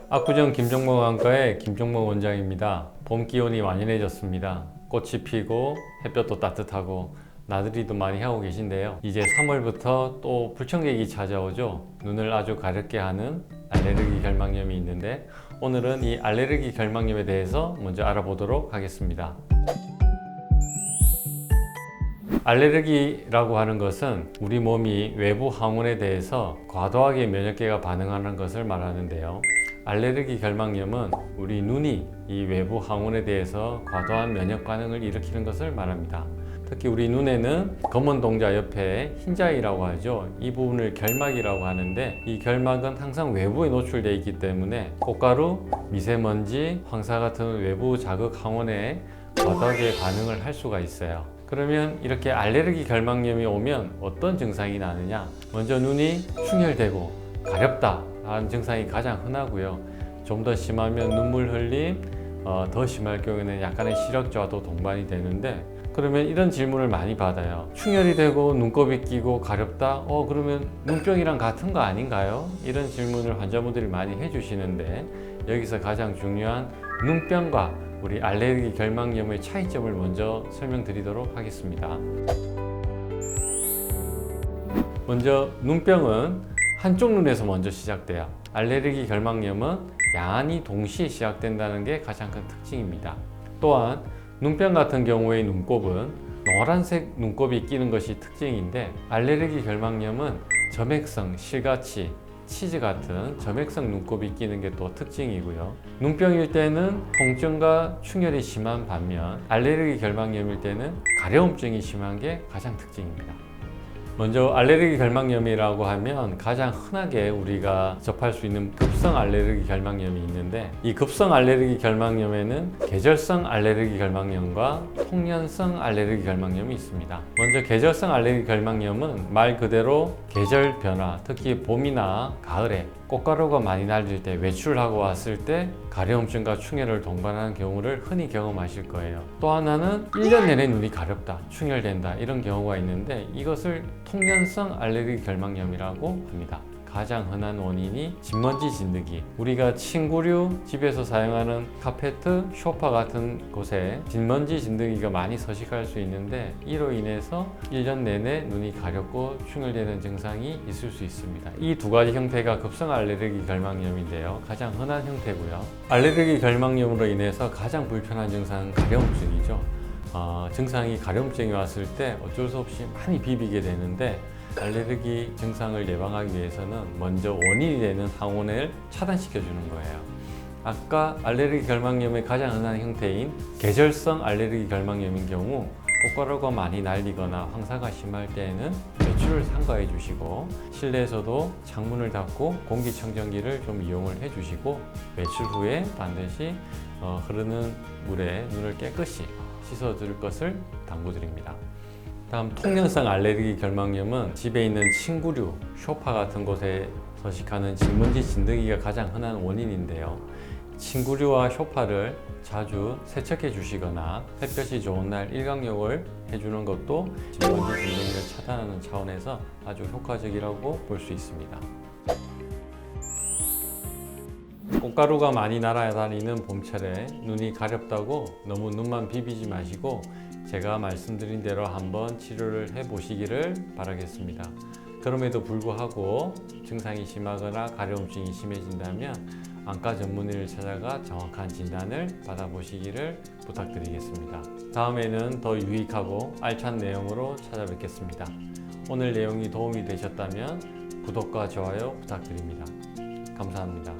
압구정 김종목 안과의 김종목 원장입니다. 봄 기온이 완연해졌습니다. 꽃이 피고 햇볕도 따뜻하고 나들이도 많이 하고 계신데요. 이제 3월부터 또 불청객이 찾아오죠. 눈을 아주 가렵게 하는 알레르기 결막염이 있는데 오늘은 이 알레르기 결막염에 대해서 먼저 알아보도록 하겠습니다. 알레르기라고 하는 것은 우리 몸이 외부 항원에 대해서 과도하게 면역계가 반응하는 것을 말하는데요. 알레르기 결막염은 우리 눈이 이 외부 항원에 대해서 과도한 면역 반응을 일으키는 것을 말합니다. 특히 우리 눈에는 검은 동자 옆에 흰자위라고 하죠. 이 부분을 결막이라고 하는데 이 결막은 항상 외부에 노출되어 있기 때문에 꽃가루, 미세먼지, 황사 같은 외부 자극 항원에 과도하게 반응을 할 수가 있어요. 그러면 이렇게 알레르기 결막염이 오면 어떤 증상이 나느냐? 먼저 눈이 충혈되고 가렵다 하는 증상이 가장 흔하고요. 좀 더 심하면 눈물 흘림, 더 심할 경우에는 약간의 시력저하도 동반이 되는데 그러면 이런 질문을 많이 받아요. 충혈이 되고 눈곱이 끼고 가렵다? 그러면 눈병이랑 같은 거 아닌가요? 이런 질문을 환자분들이 많이 해주시는데 여기서 가장 중요한 눈병과 우리 알레르기 결막염의 차이점을 먼저 설명드리도록 하겠습니다. 먼저 눈병은 한쪽 눈에서 먼저 시작돼요. 알레르기 결막염은 양안이 동시에 시작된다는 게 가장 큰 특징입니다. 또한 눈병 같은 경우의 눈곱은 노란색 눈곱이 끼는 것이 특징인데 알레르기 결막염은 점액성, 실가치, 치즈 같은 점액성 눈곱이 끼는 게 또 특징이고요. 눈병일 때는 통증과 충혈이 심한 반면 알레르기 결막염일 때는 가려움증이 심한 게 가장 특징입니다. 먼저 알레르기 결막염이라고 하면 가장 흔하게 우리가 접할 수 있는 급성 알레르기 결막염이 있는데 이 급성 알레르기 결막염에는 계절성 알레르기 결막염과 통년성 알레르기 결막염이 있습니다. 먼저 계절성 알레르기 결막염은 말 그대로 계절 변화, 특히 봄이나 가을에 꽃가루가 많이 날릴 때 외출을 하고 왔을 때 가려움증과 충혈을 동반하는 경우를 흔히 경험하실 거예요. 또 하나는 1년 내내 눈이 가렵다, 충혈된다 이런 경우가 있는데 이것을 통년성 알레르기 결막염이라고 합니다. 가장 흔한 원인이 진먼지 진드기, 우리가 침구류, 집에서 사용하는 카페트, 소파 같은 곳에 진먼지 진드기가 많이 서식할 수 있는데 이로 인해서 1년 내내 눈이 가렵고 충혈되는 증상이 있을 수 있습니다. 이 두 가지 형태가 급성 알레르기 결막염인데요. 가장 흔한 형태고요. 알레르기 결막염으로 인해서 가장 불편한 증상은 가려움증이죠. 증상이 가려움증이 왔을 때 어쩔 수 없이 많이 비비게 되는데 알레르기 증상을 예방하기 위해서는 먼저 원인이 되는 항원을 차단시켜 주는 거예요. 아까 알레르기 결막염의 가장 흔한 형태인 계절성 알레르기 결막염인 경우 꽃가루가 많이 날리거나 황사가 심할 때에는 외출을 삼가해 주시고 실내에서도 창문을 닫고 공기청정기를 좀 이용을 해 주시고 외출 후에 반드시 흐르는 물에 눈을 깨끗이 씻어 줄 것을 당부드립니다. 다음 통년성 알레르기 결막염은 집에 있는 침구류, 소파 같은 곳에 서식하는 진먼지 진드기가 가장 흔한 원인인데요. 침구류와 소파를 자주 세척해 주시거나 햇볕이 좋은 날 일광욕을 해주는 것도 진먼지 진드기를 차단하는 차원에서 아주 효과적이라고 볼 수 있습니다. 꽃가루가 많이 날아다니는 봄철에 눈이 가렵다고 너무 눈만 비비지 마시고 제가 말씀드린 대로 한번 치료를 해 보시기를 바라겠습니다. 그럼에도 불구하고 증상이 심하거나 가려움증이 심해진다면 안과 전문의를 찾아가 정확한 진단을 받아보시기를 부탁드리겠습니다. 다음에는 더 유익하고 알찬 내용으로 찾아뵙겠습니다. 오늘 내용이 도움이 되셨다면 구독과 좋아요 부탁드립니다. 감사합니다.